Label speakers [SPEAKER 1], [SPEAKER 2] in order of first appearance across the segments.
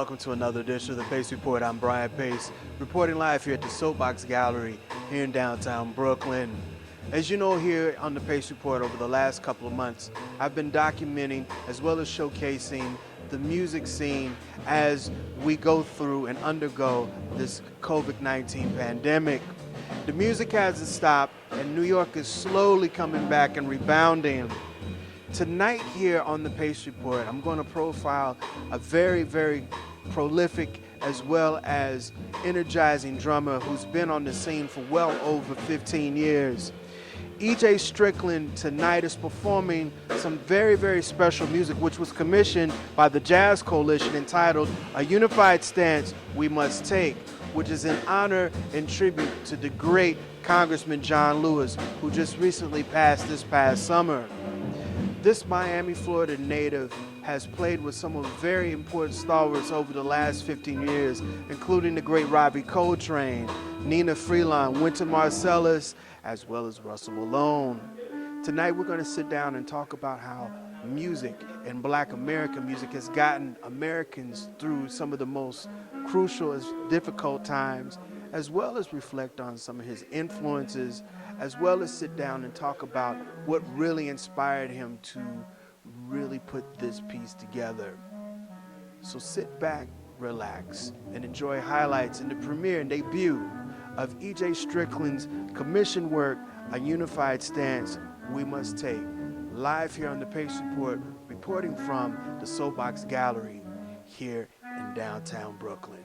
[SPEAKER 1] welcome to another edition of the Pace Report. I'm Brian Pace, reporting live here at the Soapbox Gallery here in downtown Brooklyn. As you know, here on the Pace Report over the last couple of months, I've been documenting as well as showcasing the music scene as we go through and undergo this COVID-19 pandemic. The music hasn't stopped, and New York is slowly coming back and rebounding. Tonight here on the Pace Report, I'm going to profile a very, very prolific as well as energizing drummer who's been on the scene for well over 15 years. E.J. Strickland tonight is performing some very, very special music which was commissioned by the Jazz Coalition entitled A Unified Stance We Must Take, which is in honor and tribute to the great Congressman John Lewis, who just recently passed this past summer. This Miami, Florida native has played with some of the very important stalwarts over the last 15 years, including the great Ravi Coltrane, Nnenna Freelon, Wynton Marsalis, as well as Russell Malone. Tonight we're going to sit down and talk about how music and Black American music has gotten Americans through some of the most crucial and difficult times, as well as reflect on some of his influences, as well as sit down and talk about what really inspired him to really put this piece together. So sit back, relax, and enjoy highlights in the premiere and debut of E.J. Strickland's commissioned work, A Unified Stance We Must Take, live here on the Pace Report, reporting from the Soapbox Gallery here in downtown Brooklyn.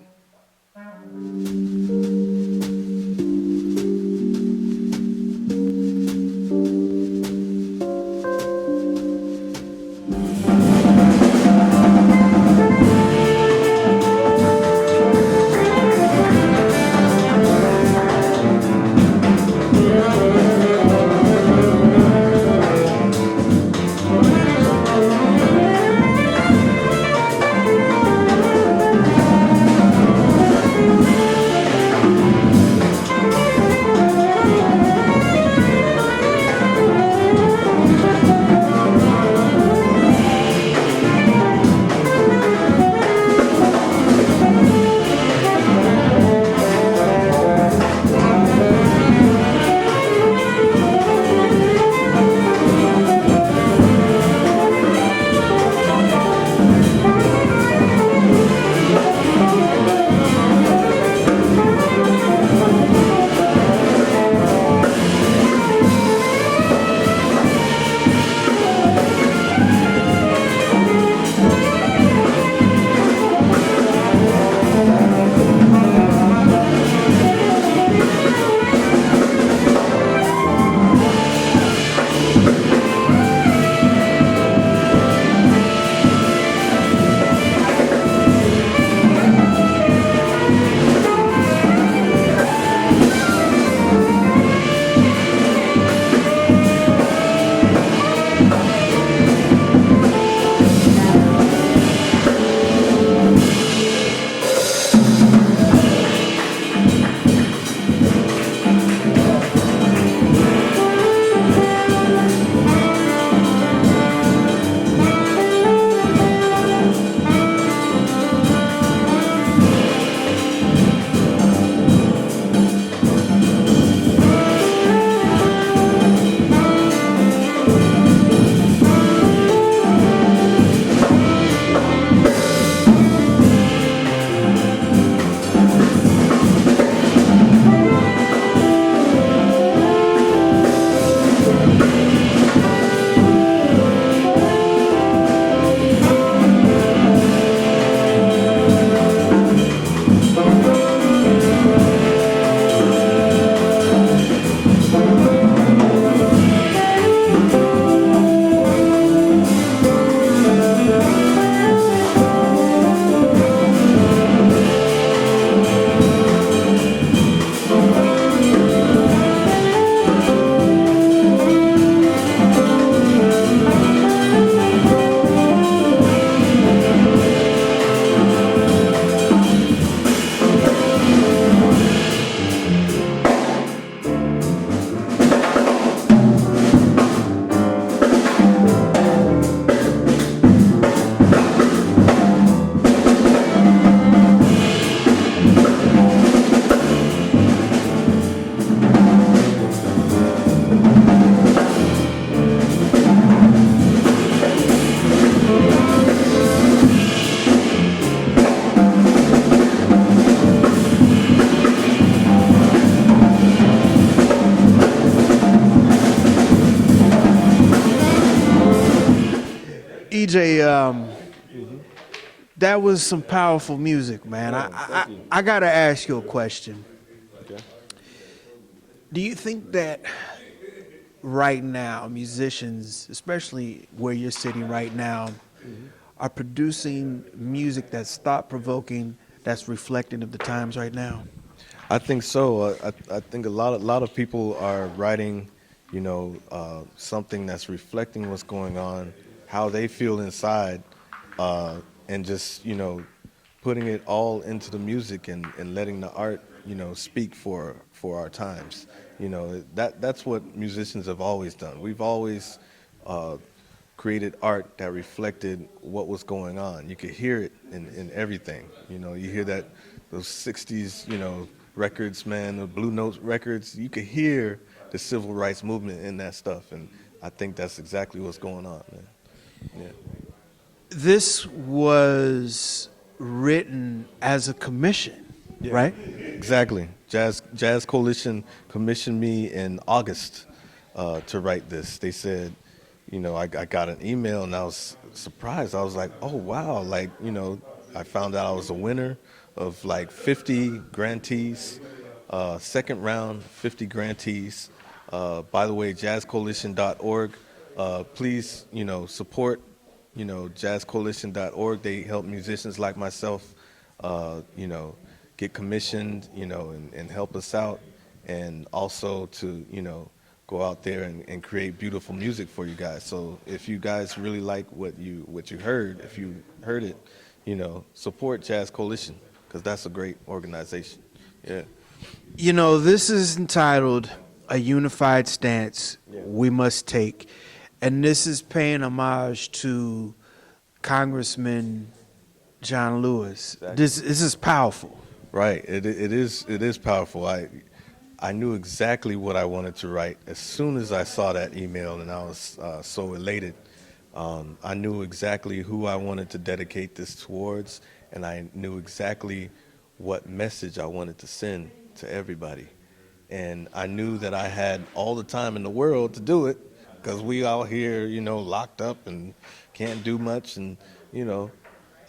[SPEAKER 1] that was some powerful music, man. I gotta ask you a question.
[SPEAKER 2] Okay.
[SPEAKER 1] Do you think that right now, musicians, especially where you're sitting right now, are producing music that's thought-provoking, that's reflecting of the times right now?
[SPEAKER 2] I think so. I think a lot of people are writing, something that's reflecting what's going on, how they feel inside, and just putting it all into the music and letting the art speak for our times. That's what musicians have always done. We've always created art that reflected what was going on. You could hear it in everything. You hear that those '60s records, man, the Blue Note records. You could hear the civil rights movement in that stuff, and I think that's exactly what's going on, man. Yeah.
[SPEAKER 1] This was written as a commission, right?
[SPEAKER 2] Exactly. Jazz Coalition commissioned me in August to write this. They said, I got an email and I was surprised. I was like, oh wow, I found out I was a winner of like 50 grantees, second round 50 grantees. By the way, jazzcoalition.org. Please, support, jazzcoalition.org. They help musicians like myself, get commissioned, and help us out, and also to, go out there and create beautiful music for you guys. So if you guys really like what you heard, if you heard it, support Jazz Coalition, because that's a great organization. Yeah.
[SPEAKER 1] This is entitled A Unified Stance We Must Take, and this is paying homage to Congressman John Lewis.
[SPEAKER 2] Exactly.
[SPEAKER 1] This is powerful.
[SPEAKER 2] Right. It is powerful. I knew exactly what I wanted to write as soon as I saw that email, and I was so elated. I knew exactly who I wanted to dedicate this towards, and I knew exactly what message I wanted to send to everybody. And I knew that I had all the time in the world to do it, because we out here, locked up and can't do much, and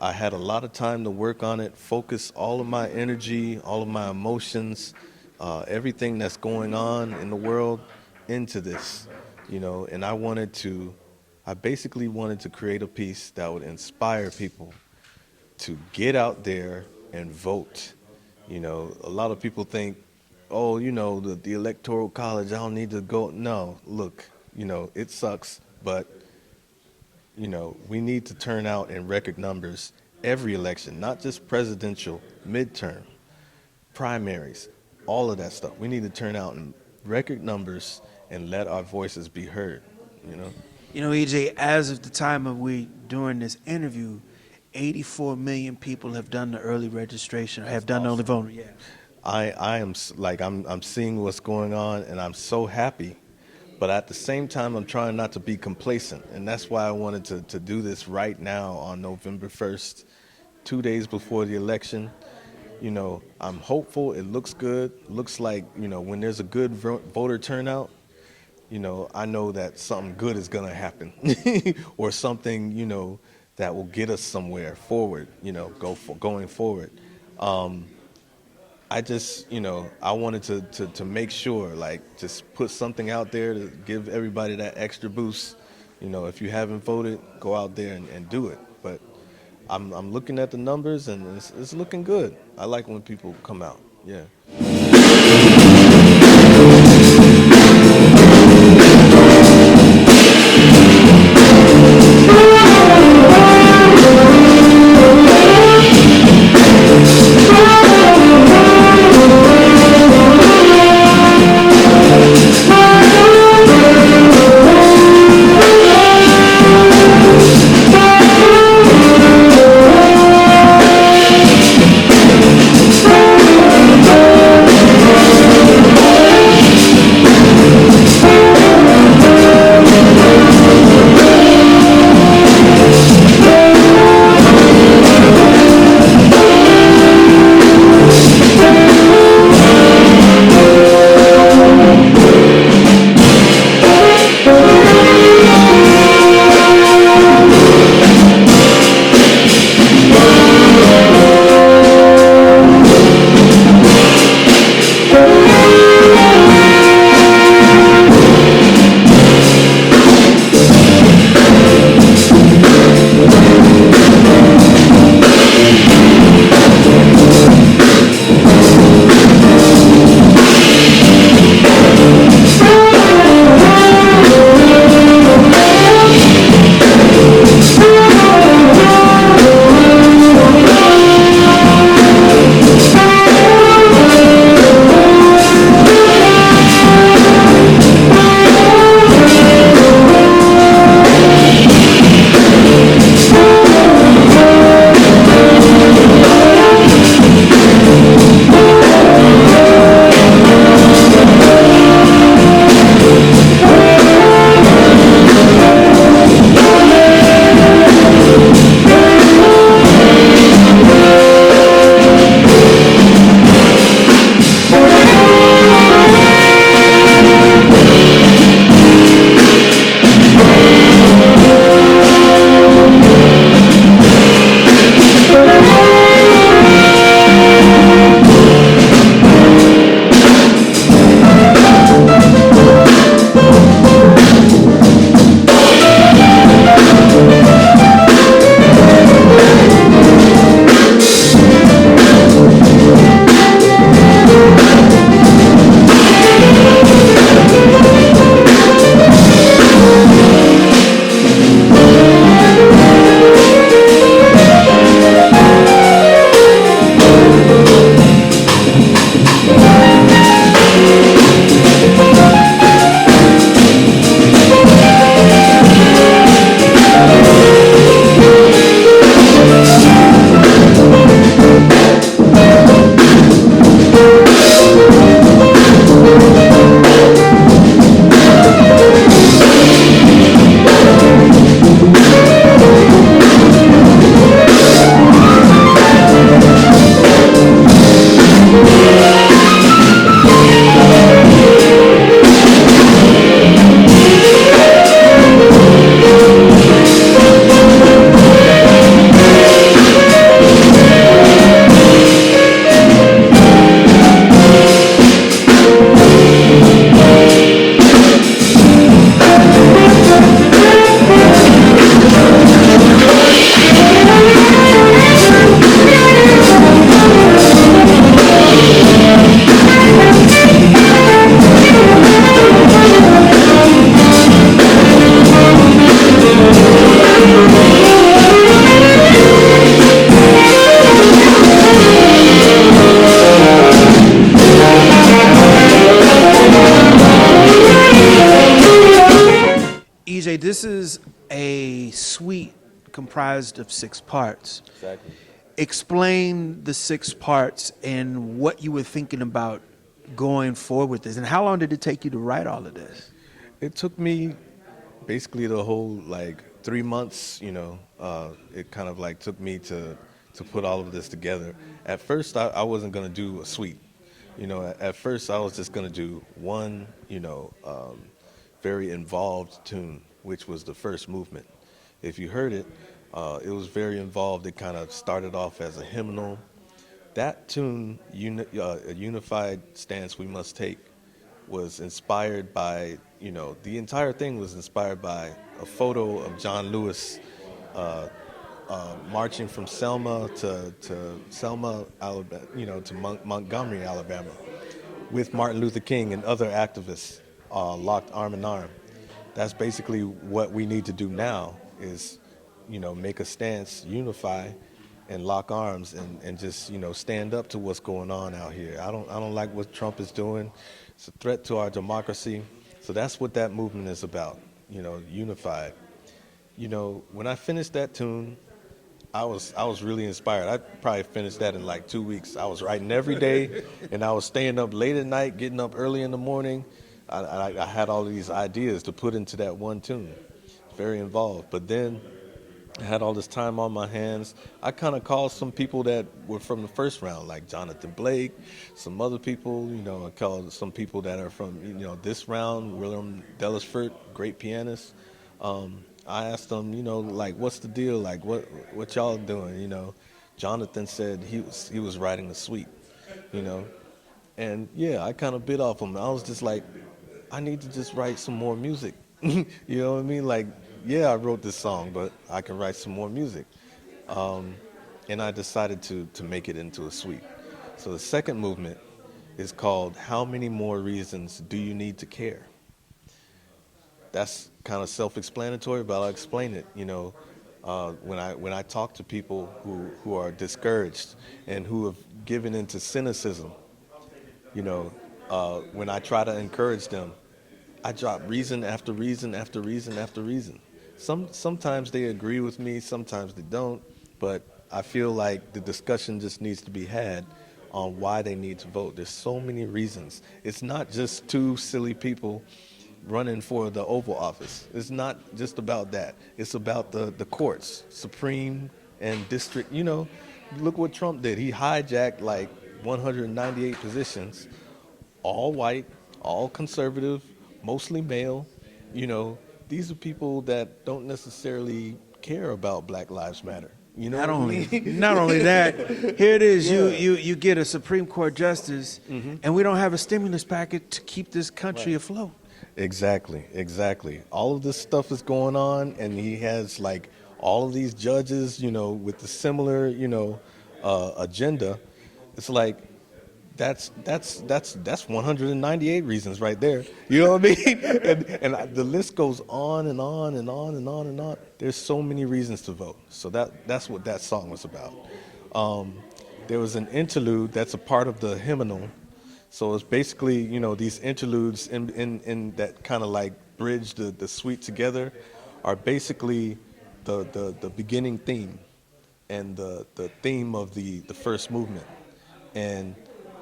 [SPEAKER 2] I had a lot of time to work on it, focus all of my energy, all of my emotions, everything that's going on in the world into this, and I basically wanted to create a piece that would inspire people to get out there and vote. A lot of people think, oh, the Electoral College, I don't need to go. No, look, it sucks, but we need to turn out in record numbers every election, not just presidential, midterm, primaries, all of that stuff. We need to turn out in record numbers and let our voices be heard,
[SPEAKER 1] EJ, as of the time of we doing this interview, 84 million people have done the early registration, have done the early voting. Yeah.
[SPEAKER 2] I'm seeing what's going on, and I'm so happy. But at the same time, I'm trying not to be complacent, and that's why I wanted to do this right now on November 1st, 2 days before the election. I'm hopeful. It looks good. Looks like, when there's a good voter turnout, I know that something good is going to happen or something, that will get us somewhere forward, going forward. I just, I wanted to make sure, just put something out there to give everybody that extra boost. If you haven't voted, go out there and do it. But I'm looking at the numbers, and it's looking good. I like when people come out. Yeah.
[SPEAKER 1] AJ, this is a suite comprised of 6 parts.
[SPEAKER 2] Exactly.
[SPEAKER 1] Explain the 6 parts and what you were thinking about going forward with this. And how long did it take you to write all of this?
[SPEAKER 2] It took me basically the whole like 3 months. It kind of like took me to put all of this together. At first, I wasn't gonna do a suite. At first I was just gonna do one, very involved tune, which was the first movement. If you heard it, it was very involved. It kind of started off as a hymnal. That tune, A Unified Stance We Must Take, was inspired by, the entire thing was inspired by a photo of John Lewis marching from Selma to Selma, Alabama, to Montgomery, Alabama, with Martin Luther King and other activists locked arm in arm. That's basically what we need to do now is, make a stance, unify, and lock arms and just, stand up to what's going on out here. I don't like what Trump is doing. It's a threat to our democracy. So that's what that movement is about, unified. When I finished that tune, I was really inspired. I probably finished that in like 2 weeks. I was writing every day, and I was staying up late at night, getting up early in the morning. I had all of these ideas to put into that one tune. Very involved. But then I had all this time on my hands. I kind of called some people that were from the first round, like Jonathan Blake, some other people. I called some people that are from, this round, William Delisford, great pianist. I asked them, like, what's the deal? Like, what y'all doing? Jonathan said he was writing a suite, and yeah, I kind of bit off him. I was just like, I need to just write some more music. You know what I mean? Like, yeah, I wrote this song, but I can write some more music. And I decided to make it into a suite. So the second movement is called How Many More Reasons Do You Need to Care? That's kind of self-explanatory, but I'll explain it. When I talk to people who are discouraged and who have given into cynicism, when I try to encourage them, I drop reason after reason after reason after reason. Sometimes they agree with me, sometimes they don't, but I feel like the discussion just needs to be had on why they need to vote. There's so many reasons. It's not just 2 silly people running for the Oval Office. It's not just about that. It's about the courts, Supreme and District. Look what Trump did. He hijacked like 198 positions, all white, all conservative, mostly male. These are people that don't necessarily care about Black Lives Matter.
[SPEAKER 1] Not only that, here it is.
[SPEAKER 2] Yeah.
[SPEAKER 1] You get a Supreme Court justice, and we don't have a stimulus package to keep this country afloat.
[SPEAKER 2] Exactly. All of this stuff is going on, and he has like all of these judges, with the similar, agenda. It's like that's 198 reasons right there. You know what I mean? and the list goes on and on and on and on and on. There's so many reasons to vote. So that's what that song was about. There was an interlude that's a part of the hymnal. So it's basically, these interludes in that kind of like bridge the suite together are basically the beginning theme and the theme of the first movement. And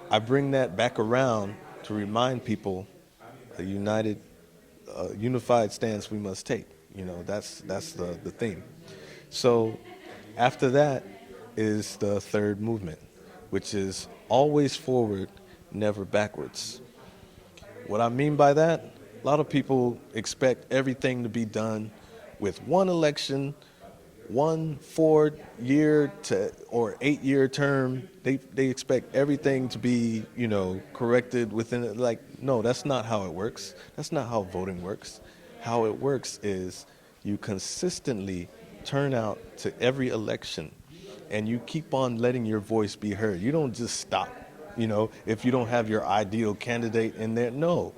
[SPEAKER 2] I bring that back around to remind people a unified stance we must take. That's the theme. So after that is the third movement, which is always forward, never backwards. What I mean by that, a lot of people expect everything to be done with one election, one 4-year or 8-year term. They expect everything to be, corrected within it. Like, no, that's not how it works. That's not how voting works. How it works is you consistently turn out to every election and you keep on letting your voice be heard. You don't just stop, if you don't have your ideal candidate in there. No,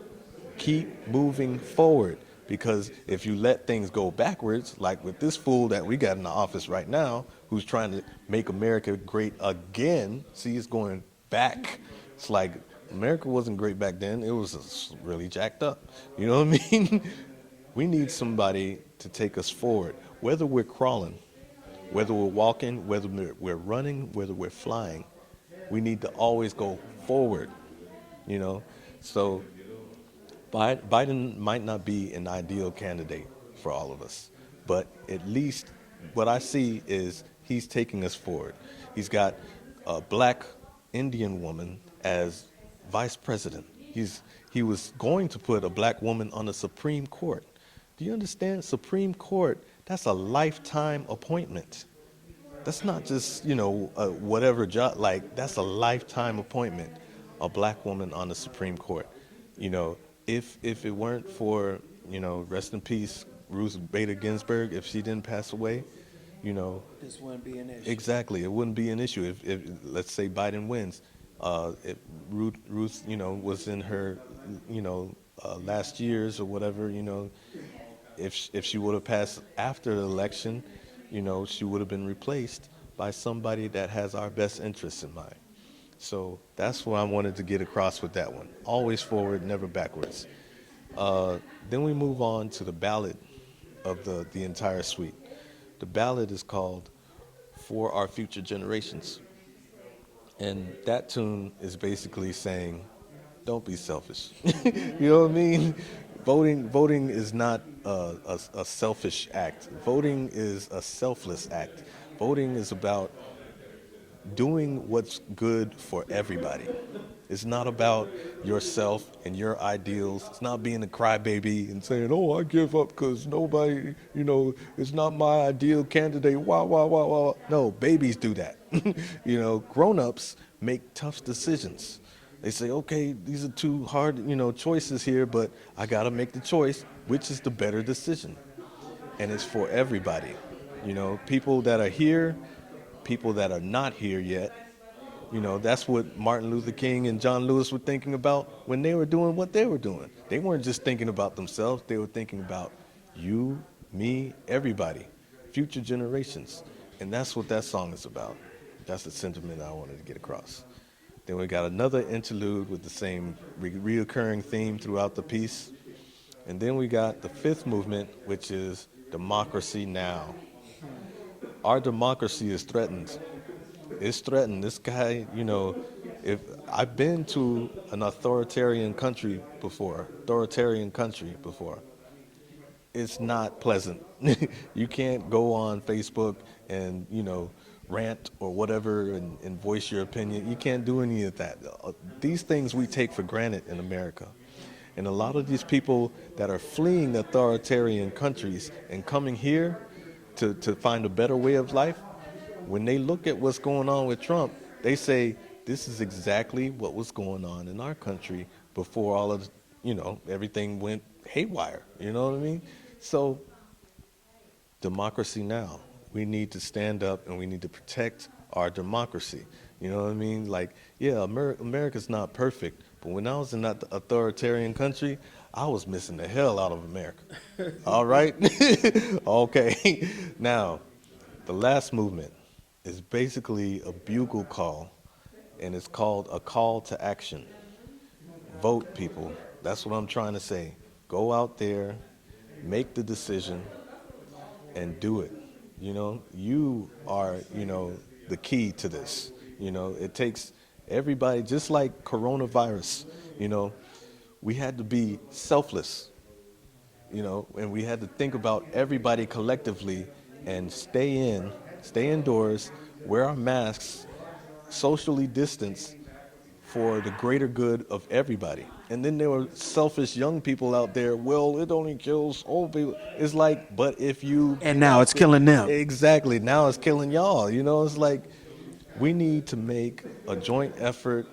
[SPEAKER 2] keep moving forward. Because if you let things go backwards, like with this fool that we got in the office right now, who's trying to make America great again, see, it's going back. It's like America wasn't great back then. It was really jacked up. You know what I mean? We need somebody to take us forward, whether we're crawling, whether we're walking, whether we're running, whether we're flying. We need to always go forward, you know. So Biden might not be an ideal candidate for all of us, but at least what I see is he's taking us forward. He's got a black Indian woman as vice president. He was going to put a black woman on the Supreme Court. Do you understand? Supreme Court, that's a lifetime appointment. That's not just, whatever job, like, that's a lifetime appointment, a black woman on the Supreme Court. You know, if it weren't for, rest in peace, Ruth Bader Ginsburg, if she didn't pass away,
[SPEAKER 1] This wouldn't be an issue.
[SPEAKER 2] exactly, it wouldn't be an issue. If let's say Biden wins, if Ruth, was in her, last years or whatever, if she would have passed after the election, she would have been replaced by somebody that has our best interests in mind. So that's what I wanted to get across with that one. Always forward, never backwards. Then we move on to the ballad of the entire suite. The ballad is called For Our Future Generations. And that tune is basically saying, don't be selfish. You know what I mean? Voting is not a selfish act. Voting is a selfless act. Voting is about doing what's good for everybody. It's not about yourself and your ideals. It's not being a crybaby and saying, oh, I give up because nobody, it's not my ideal candidate. Wow, wow, wow, wow. No, babies do that. Grown-ups make tough decisions. They say, okay, these are two hard, choices here, but I got to make the choice, which is the better decision. And it's for everybody. People that are here, people that are not here yet. That's what Martin Luther King and John Lewis were thinking about when they were doing what they were doing. They weren't just thinking about themselves. They were thinking about you, me, everybody, future generations. And that's what that song is about. That's the sentiment I wanted to get across. Then we got another interlude with the same reoccurring theme throughout the piece. And then we got the fifth movement, which is Democracy Now. Our democracy is threatened. It's threatened. This guy, if I've been to an authoritarian country before, it's not pleasant. You can't go on Facebook and, rant or whatever and voice your opinion. You can't do any of that. These things we take for granted in America. And a lot of these people that are fleeing authoritarian countries and coming here to find a better way of life, when they look at what's going on with Trump, they say, this is exactly what was going on in our country before all of, everything went haywire. You know what I mean? So, democracy now. We need to stand up and we need to protect our democracy. You know what I mean? Like, yeah, America's not perfect, but when I was in that authoritarian country, I was missing the hell out of America. All right? Okay. Now, the last movement is basically a bugle call, and it's called a call to action. Vote, people. That's what I'm trying to say. Go out there, make the decision, and do it. You are, the key to this. It takes everybody, just like coronavirus, we had to be selfless, and we had to think about everybody collectively and stay indoors, wear our masks, socially distance for the greater good of everybody. And then there were selfish young people out there, well, it only kills old people. It's like, but if you...
[SPEAKER 1] And now it's killing them.
[SPEAKER 2] Exactly. Now it's killing y'all. It's like, we need to make a joint effort.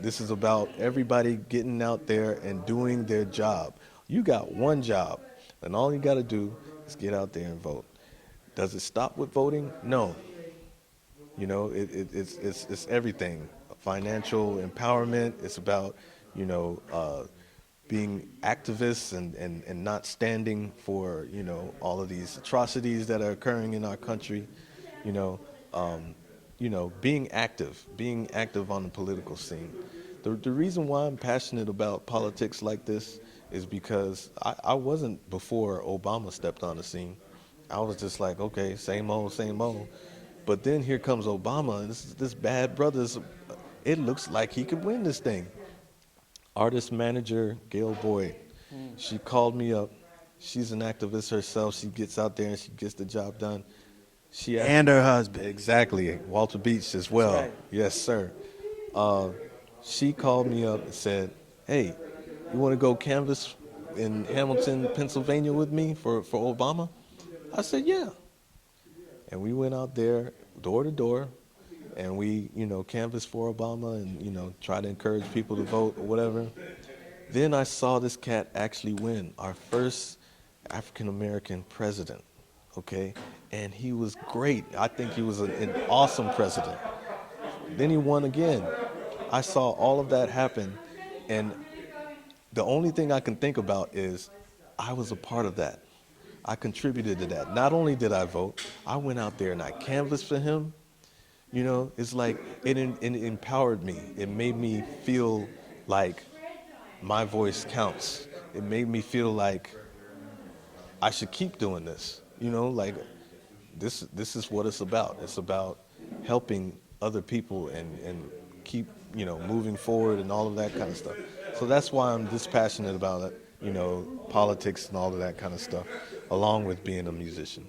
[SPEAKER 2] This is about everybody getting out there and doing their job. You got one job, and all you got to do is get out there and vote. Does it stop with voting? No. It's everything. Financial empowerment. It's about, being activists and not standing for, all of these atrocities that are occurring in our country. Being active on the political scene. The reason why I'm passionate about politics like this is because I wasn't before Obama stepped on the scene. I was just like, okay, same old, same old. But then here comes Obama, and this bad brother's. It looks like he could win this thing. Artist manager Gail Boyd, she called me up. She's an activist herself. She gets out there and she gets the job done. She asked,
[SPEAKER 1] And her husband.
[SPEAKER 2] exactly, Walter Beach as well.
[SPEAKER 1] right.
[SPEAKER 2] Yes, sir. Uh, she called me up and said, "Hey, you want to go canvass in Hamilton, Pennsylvania with me for Obama?" I said, "Yeah." And we went out there door to door, and we, canvassed for Obama and, try to encourage people to vote or whatever. Then I saw this cat actually win, our first African-American president, okay? And he was great. I think he was an awesome president. Then he won again. I saw all of that happen, and the only thing I can think about is I was a part of that. I contributed to that. Not only did I vote, I went out there and I canvassed for him. It's like it empowered me. It made me feel like my voice counts. It made me feel like I should keep doing this. Like this is what it's about. It's about helping other people and keep, moving forward and all of that kind of stuff. So that's why I'm this passionate about it, politics and all of that kind of stuff, along with being a musician.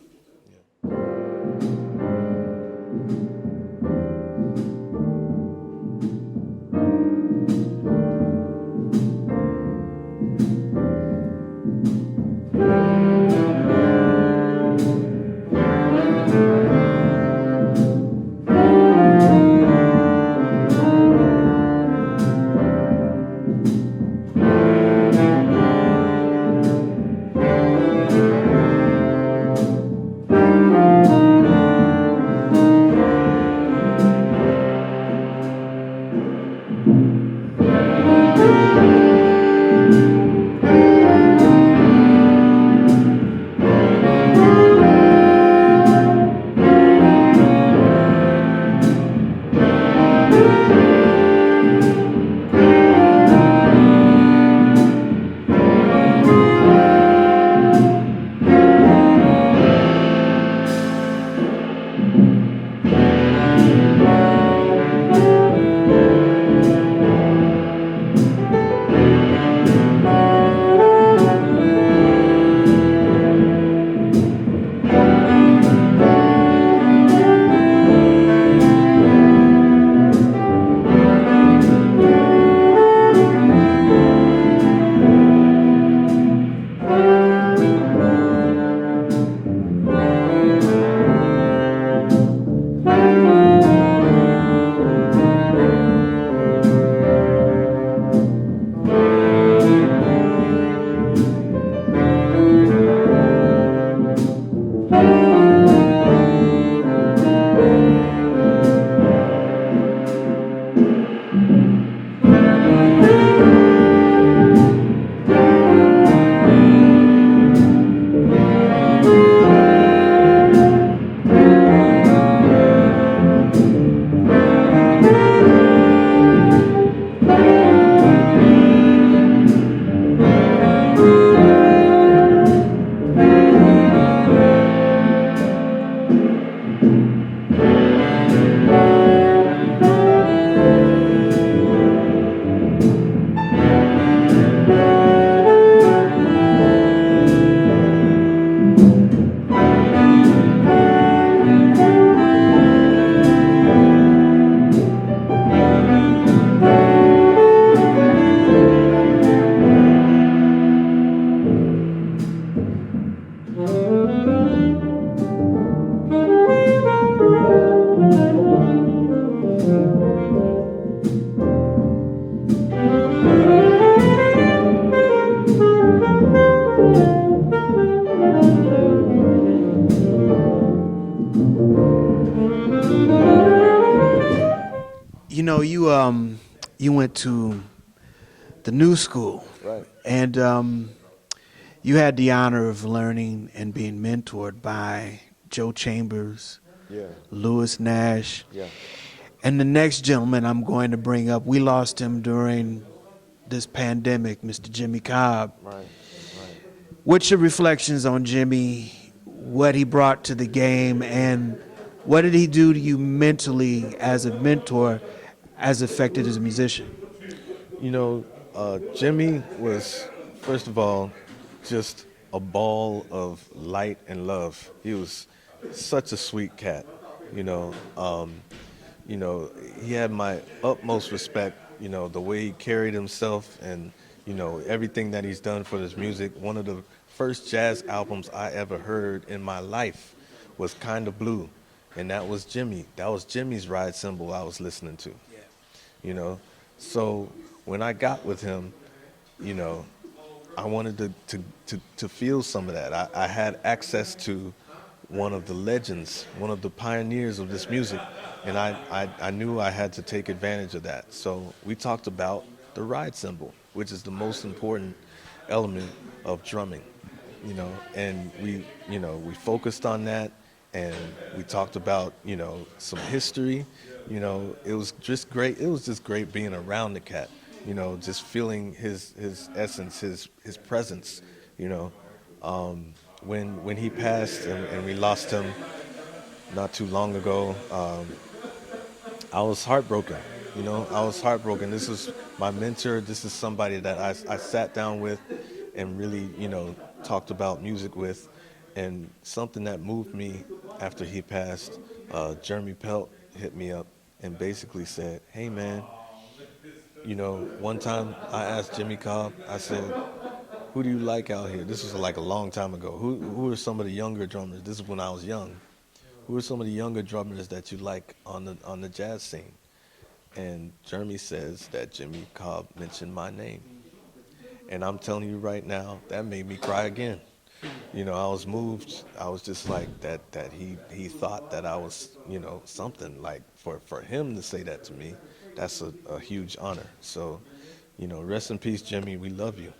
[SPEAKER 1] You went to the new school,
[SPEAKER 2] Right.
[SPEAKER 1] and you had the honor of learning and being mentored by Joe Chambers,
[SPEAKER 2] Yeah.
[SPEAKER 1] Lewis Nash,
[SPEAKER 2] Yeah.
[SPEAKER 1] and the next gentleman I'm going to bring up. We lost him during this pandemic, Mr. Jimmy Cobb.
[SPEAKER 2] Right.
[SPEAKER 1] What's your reflections on Jimmy, what he brought to the game, and what did he do to you mentally as a mentor, as affected as a musician?
[SPEAKER 2] You know, Jimmy was, first of all, just a ball of light and love. He was such a sweet cat. You know, he had my utmost respect. You know, the way he carried himself, and everything that he's done for this music. One of the first jazz albums I ever heard in my life was Kinda Blue, and that was Jimmy. That was Jimmy's ride cymbal I was listening to.
[SPEAKER 1] Yeah.
[SPEAKER 2] You know, so when I got with him, I wanted to feel some of that. I had access to one of the legends, one of the pioneers of this music, and I knew I had to take advantage of that. So we talked about the ride cymbal, which is the most important element of drumming, and we focused on that, and we talked about, some history. It was just great. It was just great being around the cat, just feeling his essence, his presence, when he passed and we lost him not too long ago, I was heartbroken. I was heartbroken. This is my mentor. This is somebody that I sat down with and really, talked about music with. And something that moved me after he passed, Jeremy Pelt hit me up and basically said, hey, man, one time I asked Jimmy Cobb, I said, who do you like out here? This was like a long time ago. Who are some of the younger drummers? This is when I was young. Who are some of the younger drummers that you like on the jazz scene? And Jeremy says that Jimmy Cobb mentioned my name. And I'm telling you right now, that made me cry again. I was moved. I was just like that he thought that I was, something. Like for him to say that to me, that's a huge honor. So, rest in peace, Jimmy. We love you.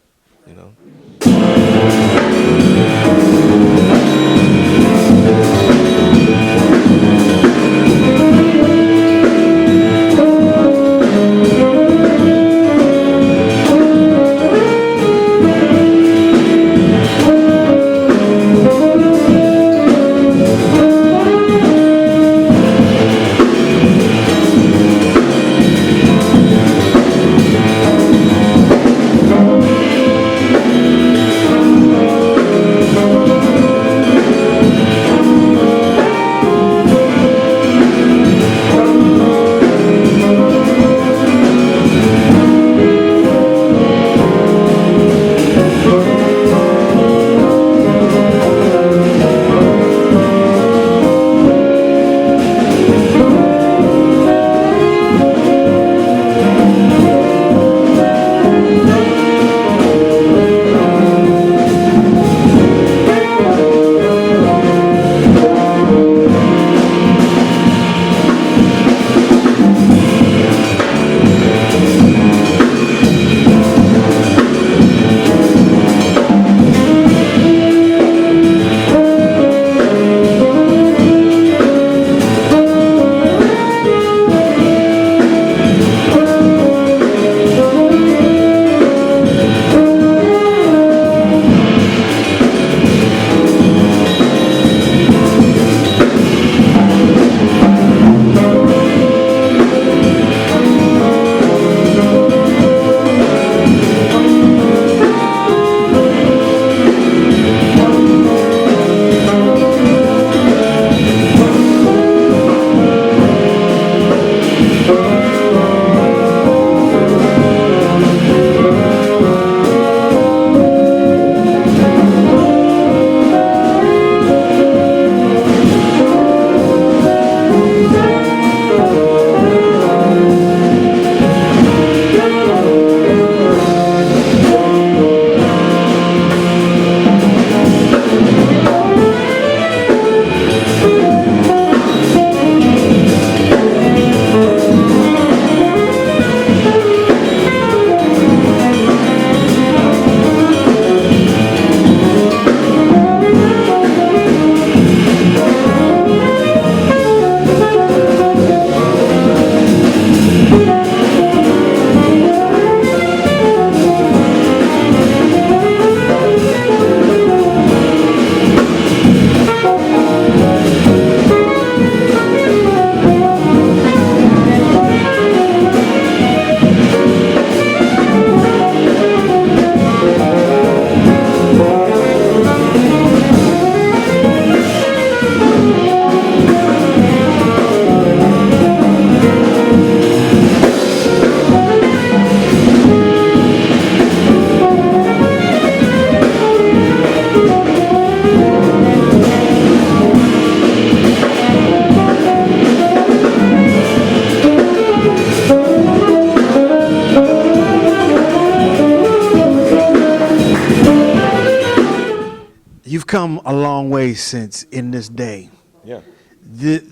[SPEAKER 1] We've come a long way since in this day.
[SPEAKER 2] Yeah.
[SPEAKER 1] The,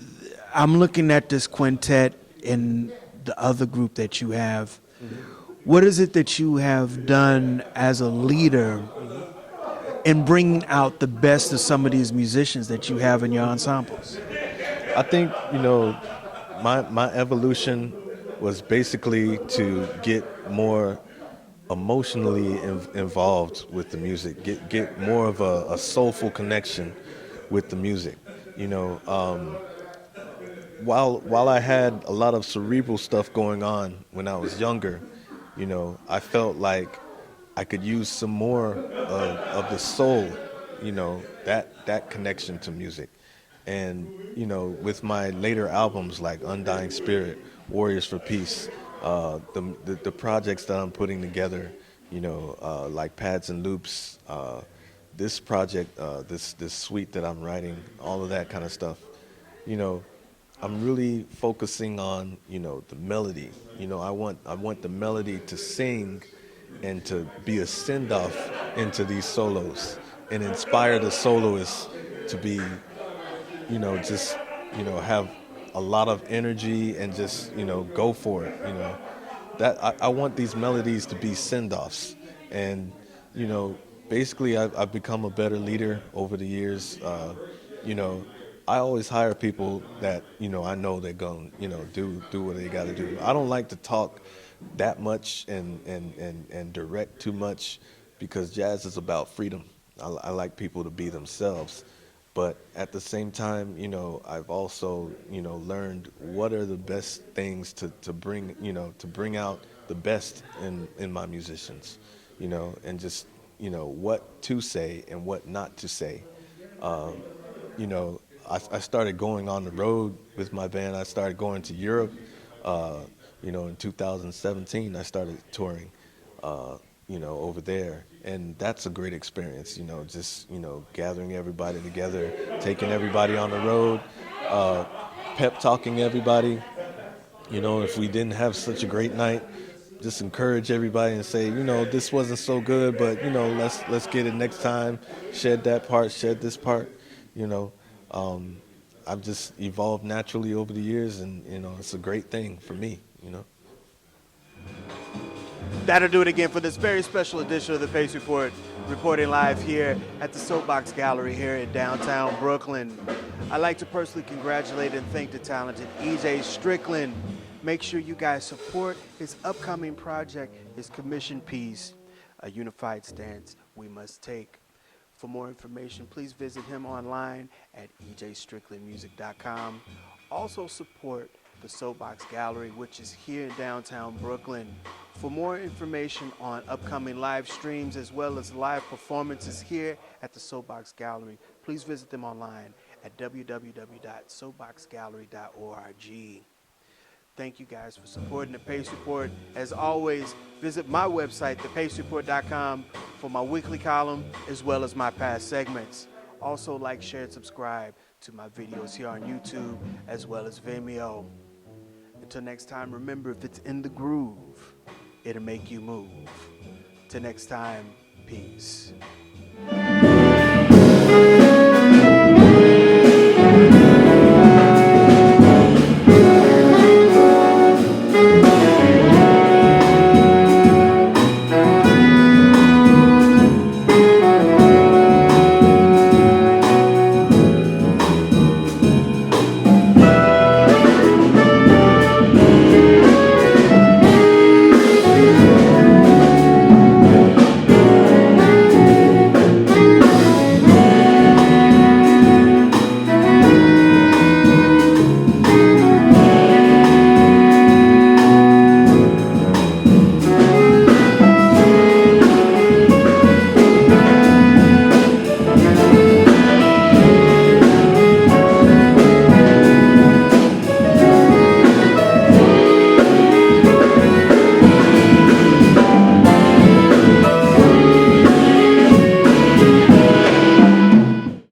[SPEAKER 1] I'm looking at this quintet and the other group that you have. What is it that you have done as a leader in bringing out the best of some of these musicians that you have in your ensembles?
[SPEAKER 2] I think, my evolution was basically to get more emotionally involved with the music, get more of a soulful connection with the music. You know, while I had a lot of cerebral stuff going on when I was younger, I felt like I could use some more of the soul, that connection to music. And, with my later albums like Undying Spirit, Warriors for Peace, the projects that I'm putting together, like Pads and Loops, this project, this suite that I'm writing, all of that kind of stuff, you know, I'm really focusing on, the melody. I want the melody to sing and to be a send-off into these solos and inspire the soloists to be, just, have a lot of energy and just, go for it, That I want these melodies to be send-offs. And, basically I've become a better leader over the years. You know, I always hire people that, I know they're going to, do what they got to do. I don't like to talk that much and direct too much because jazz is about freedom. I like people to be themselves. But at the same time, I've also, learned what are the best things to bring, to bring out the best in my musicians, and just, what to say and what not to say. Um, I started going on the road with my band. I started going to Europe. Uh, in 2017, I started touring, over there. And that's a great experience, just, gathering everybody together, taking everybody on the road, uh, pep talking everybody. If we didn't have such a great night, just encourage everybody and say, this wasn't so good, but, let's get it next time. Shed that part, shed this part, you know. Um, I've just evolved naturally over the years, and, it's a great thing for me.
[SPEAKER 1] That'll do it again for this very special edition of the Pace Report, reporting live here at the Soapbox Gallery here in downtown Brooklyn. I'd like to personally congratulate and thank the talented E.J. Strickland. Make sure you guys support his upcoming project, his commission piece, A Unified Stance We Must Take. For more information, please visit him online at ejstricklandmusic.com. Also support the Soapbox Gallery, which is here in downtown Brooklyn. For more information on upcoming live streams as well as live performances here at the Soapbox Gallery, please visit them online at www.soapboxgallery.org. Thank you guys for supporting the Pace Report. As always, visit my website, thepacereport.com, for my weekly column as well as my past segments. Also, like, share, and subscribe to my videos here on YouTube as well as Vimeo. Until next time, remember, if it's in the groove, it'll make you move. Till next time, peace.